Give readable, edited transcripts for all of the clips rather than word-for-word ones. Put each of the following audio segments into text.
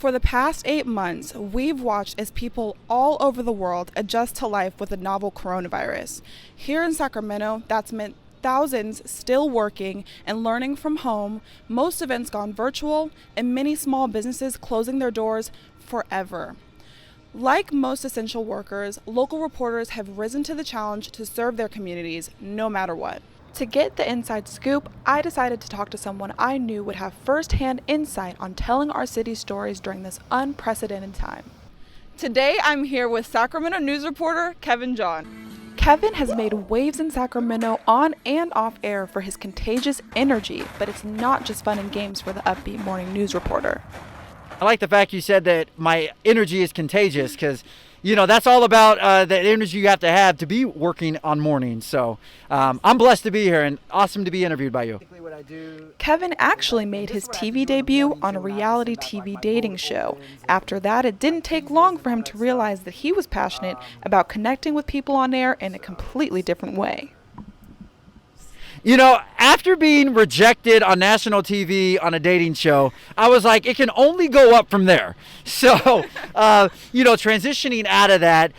For the past 8 months, we've watched as people all over the world adjust to life with the novel coronavirus. Here in Sacramento, that's meant thousands still working and learning from home, most events gone virtual, and many small businesses closing their doors forever. Like most essential workers, local reporters have risen to the challenge to serve their communities no matter what. To get the inside scoop, I decided to talk to someone I knew would have firsthand insight on telling our city's stories during this unprecedented time. Today, I'm here with Sacramento news reporter Kevin John. Kevin has made waves in Sacramento on and off air for his contagious energy, but it's not just fun and games for the upbeat morning news reporter. I like the fact you said that my energy is contagious because, that's all about the energy you have to be working on mornings. So I'm blessed to be here and awesome to be interviewed by you. Kevin actually made his TV debut on a reality TV dating show. After that, it didn't take long for him to realize that he was passionate about connecting with people on air in a completely different way. After being rejected on national TV on a dating show, I was like, it can only go up from there. So, transitioning out of that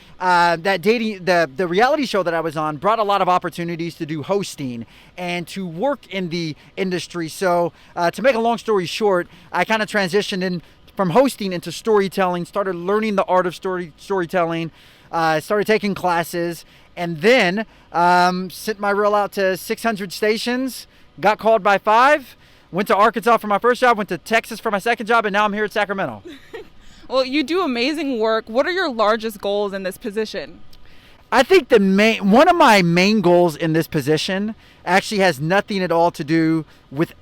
dating, the reality show that I was on brought a lot of opportunities to do hosting and to work in the industry. So, to make a long story short, I kind of transitioned in from hosting into storytelling, started learning the art of storytelling, started taking classes, and then sent my reel out to 600 stations, got called by 5, went to Arkansas for my first job, went to Texas for my second job, and now I'm here at Sacramento. Well, you do amazing work. What are your largest goals in this position? I think one of my main goals in this position actually has nothing at all to do with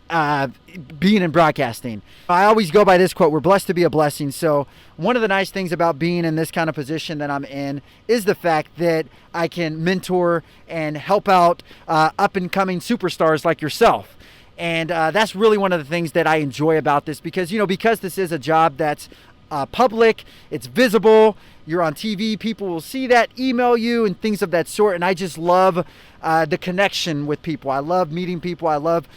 being in broadcasting. I always go by this quote, we're blessed to be a blessing. So one of the nice things about being in this kind of position that I'm in is the fact that I can mentor and help out up and coming superstars like yourself. And that's really one of the things that I enjoy about this because this is a job that's public, it's visible, you're on TV, people will see that, email you and things of that sort. And I just love the connection with people. I love meeting people. I love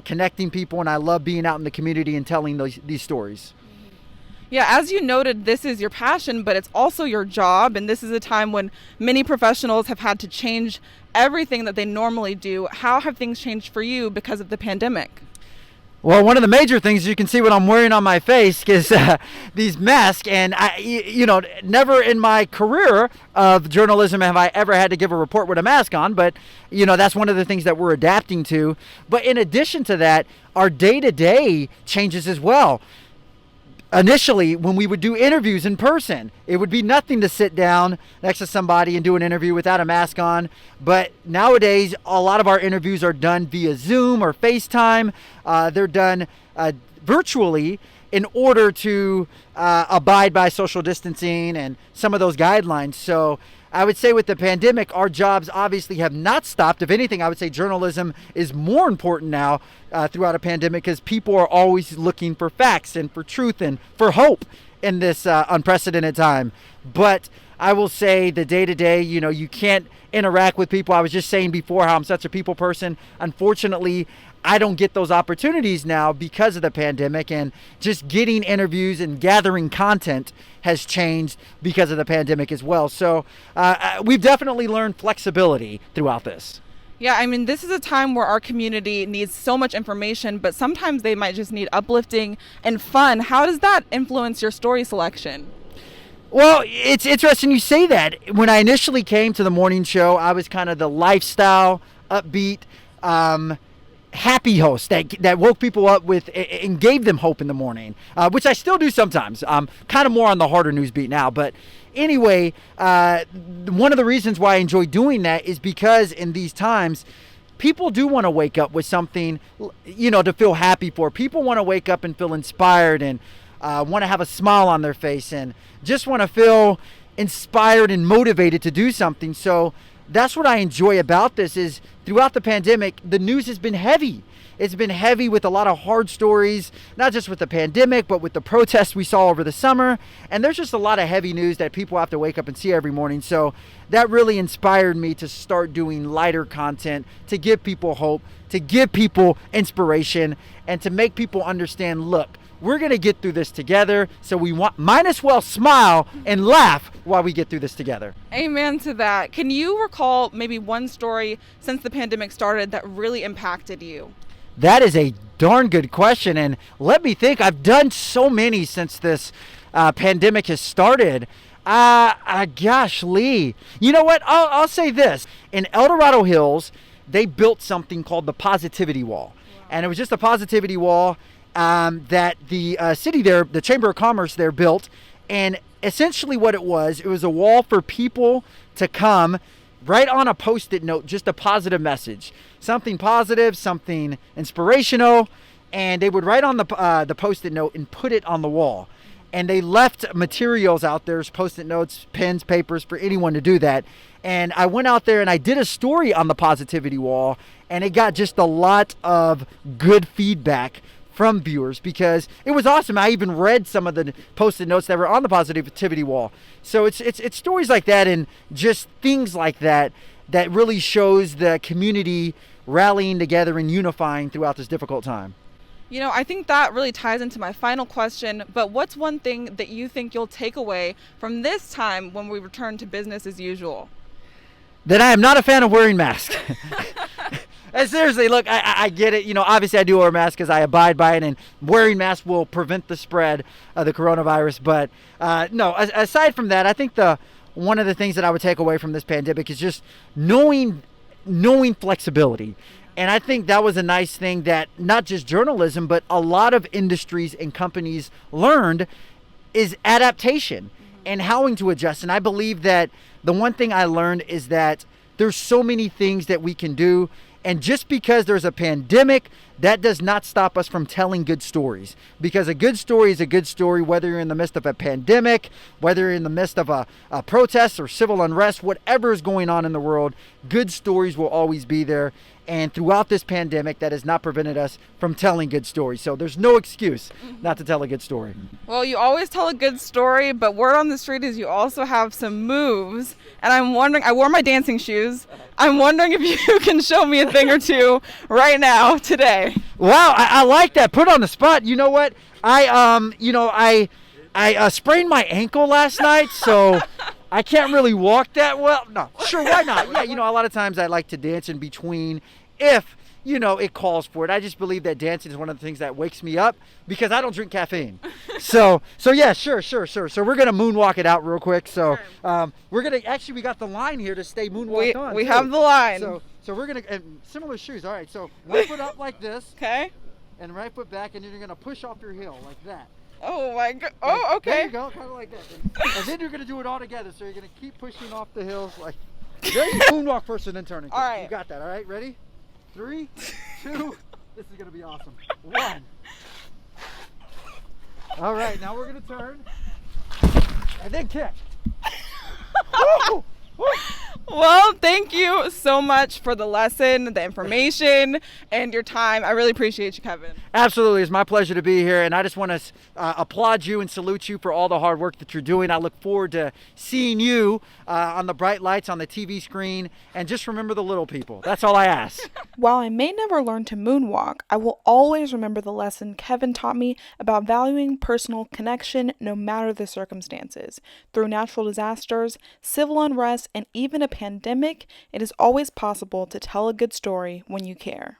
connecting people, and I love being out in the community and telling these stories. Yeah, as you noted, this is your passion, but it's also your job. And this is a time when many professionals have had to change everything that they normally do. How have things changed for you because of the pandemic? Well, one of the major things, you can see what I'm wearing on my face, is these masks. And never in my career of journalism have I ever had to give a report with a mask on. But, that's one of the things that we're adapting to. But in addition to that, our day-to-day changes as well. Initially, when we would do interviews in person, it would be nothing to sit down next to somebody and do an interview without a mask on. But nowadays, a lot of our interviews are done via Zoom or FaceTime. They're done virtually in order to abide by social distancing and some of those guidelines. So I would say with the pandemic, our jobs obviously have not stopped. If anything, I would say journalism is more important now throughout a pandemic because people are always looking for facts and for truth and for hope in this unprecedented time. But I will say the day-to-day, you can't interact with people. I was just saying before how I'm such a people person. Unfortunately, I don't get those opportunities now because of the pandemic, and just getting interviews and gathering content has changed because of the pandemic as well. So we've definitely learned flexibility throughout this. Yeah, this is a time where our community needs so much information, but sometimes they might just need uplifting and fun. How does that influence your story selection? Well, it's interesting you say that. When I initially came to the morning show, I was kind of the lifestyle, upbeat, happy host that woke people up with and gave them hope in the morning, which I still do sometimes. Kind of more on the harder news beat now. But anyway, one of the reasons why I enjoy doing that is because in these times, people do want to wake up with something, to feel happy for. People want to wake up and feel inspired and want to have a smile on their face and just want to feel inspired and motivated to do something. So that's what I enjoy about this is throughout the pandemic, the news has been heavy. It's been heavy with a lot of hard stories, not just with the pandemic, but with the protests we saw over the summer. And there's just a lot of heavy news that people have to wake up and see every morning. So that really inspired me to start doing lighter content, to give people hope, to give people inspiration, and to make people understand, look, we're going to get through this together. So might as well smile and laugh while we get through this together. Amen to that. Can you recall maybe one story since the pandemic started that really impacted you? That is a darn good question. And let me think. I've done so many since this pandemic has started. Gosh, Lee. You know what? I'll say this. In El Dorado Hills, they built something called the Positivity Wall. Wow. And it was just a positivity wall that the city there, the Chamber of Commerce there built. And essentially what it was a wall for people to come write on a Post-it note, just a positive message, something positive, something inspirational, and they would write on the Post-it note and put it on the wall. And they left materials out there, Post-it notes, pens, papers, for anyone to do that. And I went out there and I did a story on the positivity wall, and it got just a lot of good feedback from viewers because it was awesome. I even read some of the Post-it notes that were on the positivity wall. So it's stories like that and just things like that that really shows the community rallying together and unifying throughout this difficult time. You know, I think that really ties into my final question, but what's one thing that you think you'll take away from this time when we return to business as usual? That I am not a fan of wearing masks. And seriously, look, I get it. You know, obviously I do wear a mask because I abide by it, and wearing masks will prevent the spread of the coronavirus. But no, aside from that, I think one of the things that I would take away from this pandemic is just knowing flexibility. And I think that was a nice thing that not just journalism, but a lot of industries and companies learned is adaptation and how to adjust. And I believe that the one thing I learned is that there's so many things that we can do. And just because there's a pandemic, that does not stop us from telling good stories. Because a good story is a good story, whether you're in the midst of a pandemic, whether you're in the midst of a protest or civil unrest, whatever is going on in the world, good stories will always be there. And throughout this pandemic, that has not prevented us from telling good stories. So there's no excuse not to tell a good story. Well, you always tell a good story, but word on the street is you also have some moves. And I'm wondering, I wore my dancing shoes. I'm wondering if you can show me a thing or two right now, today. Wow, I like that. Put on the spot. You know what? I sprained my ankle last night, so I can't really walk that well. No, sure, why not? Yeah, you know, a lot of times I like to dance in between if, you know, it calls for it. I just believe that dancing is one of the things that wakes me up because I don't drink caffeine. So yeah, sure. So we're going to moonwalk it out real quick. So we're going to, actually, we got the line here to stay moonwalked on. We have the line. So we're going to, similar shoes. All right, so one foot up like this. Okay. And right foot back, and then you're going to push off your heel like that. Oh my God. Oh, okay. There you go, kind of like that. And then you're going to do it all together. So you're going to keep pushing off the hills like, there you go. Moonwalk first and then turning. All right. You got that, all right? Ready? 3, 2, this is going to be awesome. 1. All right, now we're going to turn. And then kick. Woo! Woo! Well, thank you so much for the lesson, the information, and your time. I really appreciate you, Kevin. Absolutely. It's my pleasure to be here, and I just want to applaud you and salute you for all the hard work that you're doing. I look forward to seeing you on the bright lights on the TV screen, and just remember the little people. That's all I ask. While I may never learn to moonwalk, I will always remember the lesson Kevin taught me about valuing personal connection no matter the circumstances. Through natural disasters, civil unrest, and even a pandemic, it is always possible to tell a good story when you care.